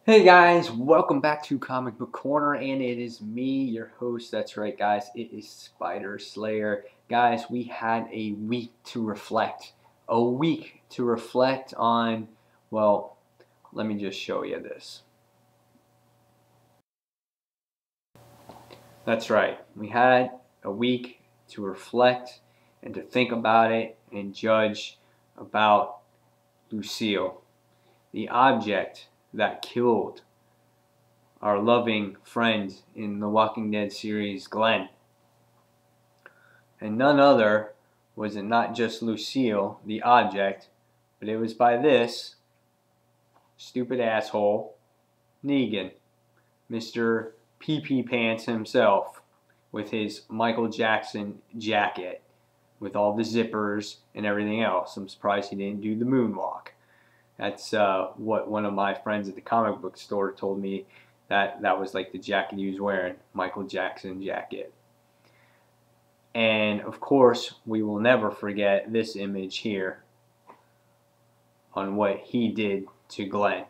Hey guys, welcome back to Comic Book Corner, and it is me, your host. That's right, guys, it is Spider Slayer. Guys, we had a week to reflect. A week to reflect on, well, let me just show you this. That's right, we had a week to reflect and to think about it and judge about Lucille, the object that killed our loving friend in the Walking Dead series, Glenn. And none other was it not just Lucille, the object, but it was by this stupid asshole, Negan, Mr. PP Pants himself, with his Michael Jackson jacket, with all the zippers and everything else. I'm surprised he didn't do the moonwalk. That's what one of my friends at the comic book store told me that was like the jacket he was wearing, Michael Jackson jacket. And of course, we will never forget this image here on what he did to Glenn.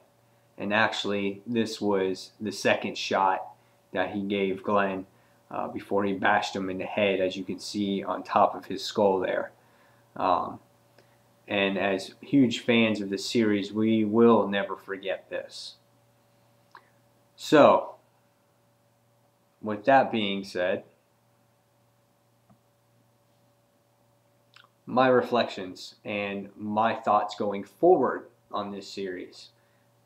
And actually, this was the second shot that he gave Glenn before he bashed him in the head, as you can see on top of his skull there. And as huge fans of the series, we will never forget this. So, with that being said, my reflections and my thoughts going forward on this series.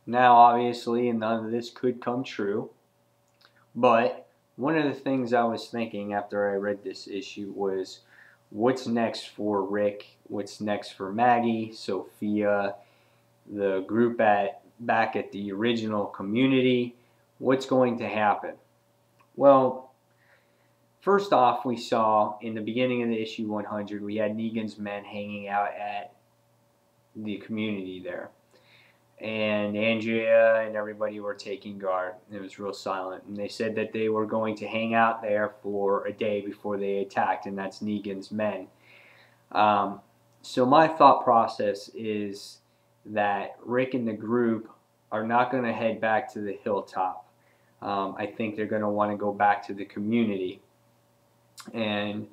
Now, obviously, none of this could come true, but one of the things I was thinking after I read this issue was, what's next for Rick? What's next for Maggie, Sophia, the group back at the original community? What's going to happen? Well, first off, we saw in the beginning of the issue 100, we had Negan's men hanging out at the community there. And Andrea and everybody were taking guard. It was real silent. And they said that they were going to hang out there for a day before they attacked, and that's Negan's men. So my thought process is that Rick and the group are not going to head back to the hilltop. I think they're going to want to go back to the community and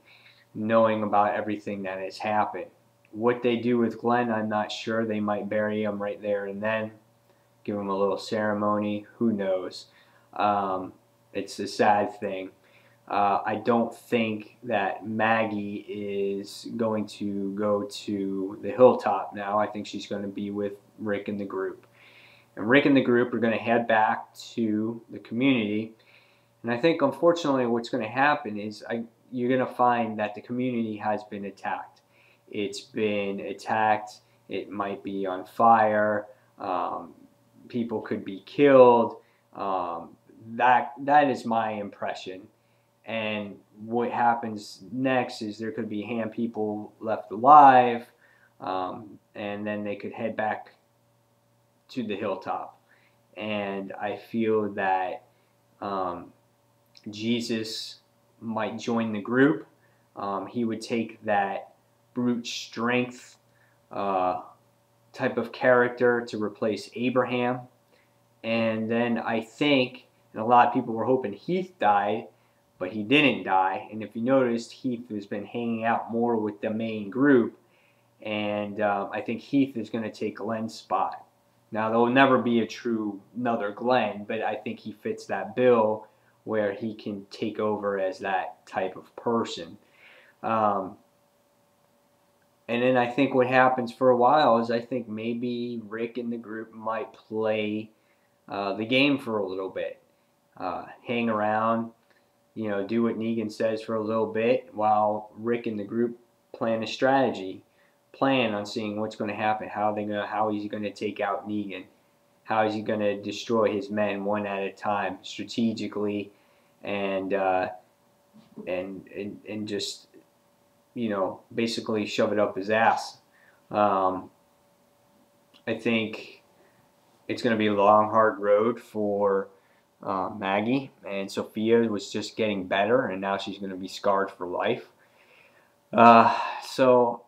knowing about everything that has happened. What they do with Glenn, I'm not sure. They might bury him right there and then, give him a little ceremony. Who knows? It's a sad thing. I don't think that Maggie is going to go to the hilltop now. I think she's going to be with Rick and the group. And Rick and the group are going to head back to the community. And I think, unfortunately, what's going to happen is you're going to find that the community has been attacked. It's been attacked. It might be on fire. People could be killed. That is my impression. And what happens next is there could be people left alive, and then they could head back to the hilltop. And I feel that Jesus might join the group. He would take that brute strength type of character to replace Abraham. And then I think, and a lot of people were hoping Heath died, but he didn't die. And if you noticed, Heath has been hanging out more with the main group. And I think Heath is going to take Glenn's spot. Now, there will never be a true another Glenn, but I think he fits that bill where he can take over as that type of person. And then I think what happens for a while is I think maybe Rick and the group might play the game for a little bit. Hang around, do what Negan says for a little bit while Rick and the group plan a strategy. Plan on seeing what's going to happen, how he's going to take out Negan, how is he going to destroy his men one at a time, strategically, and just basically shove it up his ass. I think it's going to be a long, hard road for Maggie, and Sophia was just getting better, and now she's going to be scarred for life. So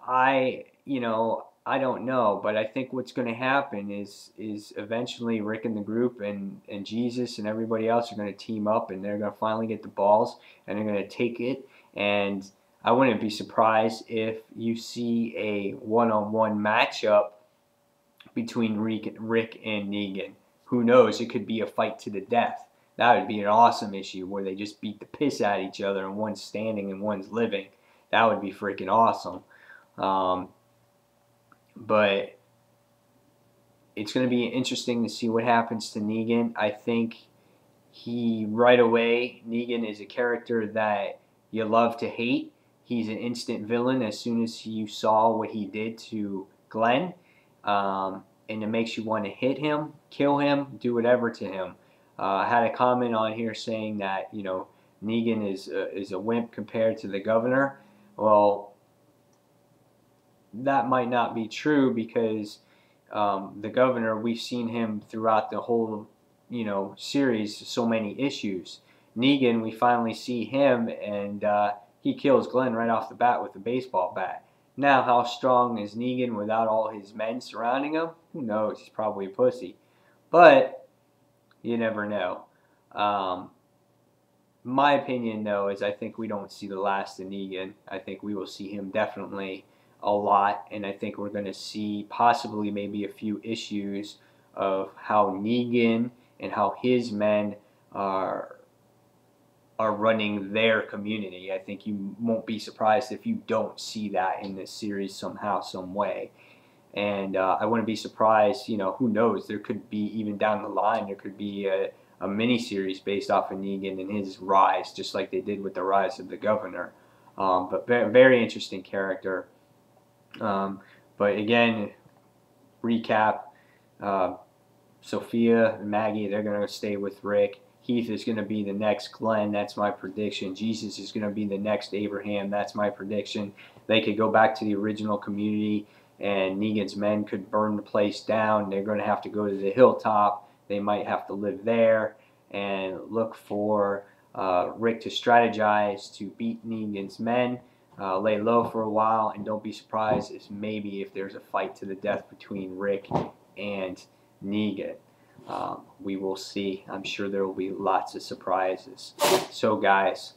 I don't know, but I think what's going to happen is eventually Rick and the group and Jesus and everybody else are going to team up, and they're going to finally get the balls, and they're going to take it. And I wouldn't be surprised if you see a one-on-one matchup between Rick and Negan. Who knows? It could be a fight to the death. That would be an awesome issue where they just beat the piss out of each other and one's standing and one's living. That would be freaking awesome. But it's going to be interesting to see what happens to Negan. I think right away, Negan is a character that you love to hate. He's an instant villain as soon as you saw what he did to Glenn. And it makes you want to hit him, kill him, do whatever to him. I had a comment on here saying that, you know, Negan is a wimp compared to the governor. Well, that might not be true because the governor, we've seen him throughout the whole, you know, series, so many issues. Negan, we finally see him, and he kills Glenn right off the bat with a baseball bat. Now, how strong is Negan without all his men surrounding him? Who knows? He's probably a pussy. But you never know. My opinion, though, is I think we don't see the last of Negan. I think we will see him definitely a lot, and I think we're going to see possibly maybe a few issues of how Negan and how his men are running their community. I think you won't be surprised if you don't see that in this series somehow, some way. And I wouldn't be surprised, you know, who knows, there could be, even down the line, there could be a mini-series based off of Negan and his rise, just like they did with the rise of the governor. But very interesting character. But again, recap, Sophia and Maggie, they're going to stay with Rick. Heath is going to be the next Glenn. That's my prediction. Jesus is going to be the next Abraham. That's my prediction. They could go back to the original community, and Negan's men could burn the place down. They're going to have to go to the hilltop. They might have to live there and look for Rick to strategize to beat Negan's men. Lay low for a while, and don't be surprised if there's a fight to the death between Rick and Negan. We will see. I'm sure there will be lots of surprises. So guys,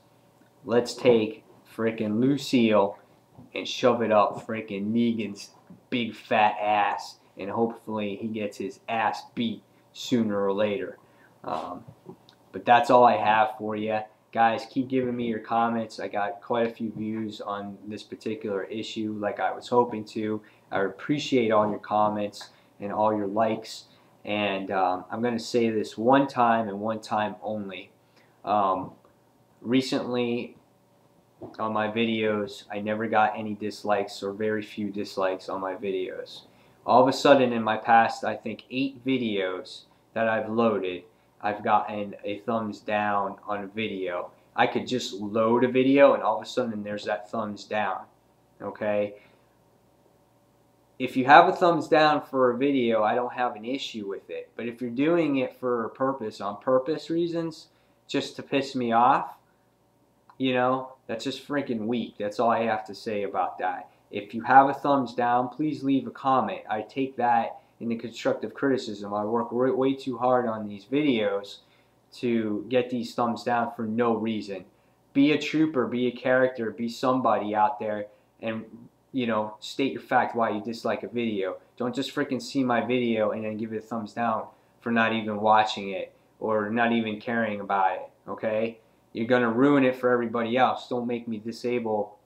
let's take frickin' Lucille and shove it up frickin' Negan's big fat ass, and hopefully he gets his ass beat sooner or later. But that's all I have for you. Guys, keep giving me your comments. I got quite a few views on this particular issue like I was hoping to. I appreciate all your comments and all your likes. And I'm going to say this one time and one time only. Recently on my videos, I never got any dislikes or very few dislikes on my videos. All of a sudden in my past, I think 8 videos that I've loaded, I've gotten a thumbs down on a video. I could just load a video and all of a sudden there's that thumbs down. Okay? If you have a thumbs down for a video, I don't have an issue with it. But if you're doing it for a purpose, on purpose reasons, just to piss me off, you know, that's just freaking weak. That's all I have to say about that. If you have a thumbs down, please leave a comment. I take that into constructive criticism. I work way too hard on these videos to get these thumbs down for no reason. Be a trooper, be a character, be somebody out there, and you know, state your fact why you dislike a video. Don't just freaking see my video and then give it a thumbs down for not even watching it or not even caring about it, okay? You're going to ruin it for everybody else. Don't make me disable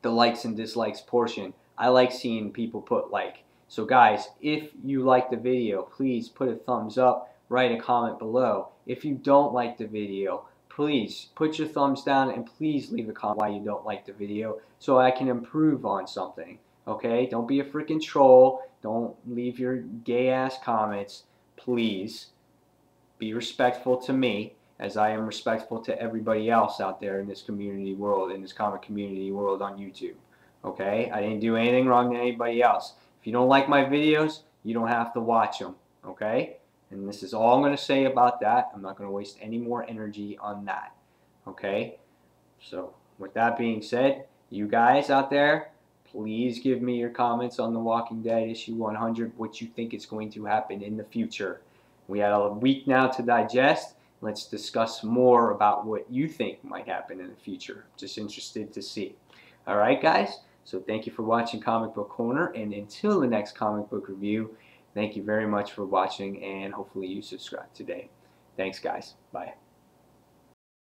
the likes and dislikes portion. I like seeing people put like. So guys, if you like the video, please put a thumbs up, write a comment below. If you don't like the video, please put your thumbs down and please leave a comment why you don't like the video so I can improve on something. Okay? Don't be a freaking troll. Don't leave your gay ass comments. Please be respectful to me as I am respectful to everybody else out there in this community world, in this comic community world on YouTube. Okay? I didn't do anything wrong to anybody else. If you don't like my videos, you don't have to watch them. Okay? And this is all I'm going to say about that. I'm not going to waste any more energy on that. Okay? So, with that being said, you guys out there, please give me your comments on The Walking Dead issue 100, what you think is going to happen in the future. We have a week now to digest. Let's discuss more about what you think might happen in the future. Just interested to see. All right, guys? So thank you for watching Comic Book Corner, and until the next comic book review, thank you very much for watching, and hopefully you subscribe today. Thanks, guys. Bye.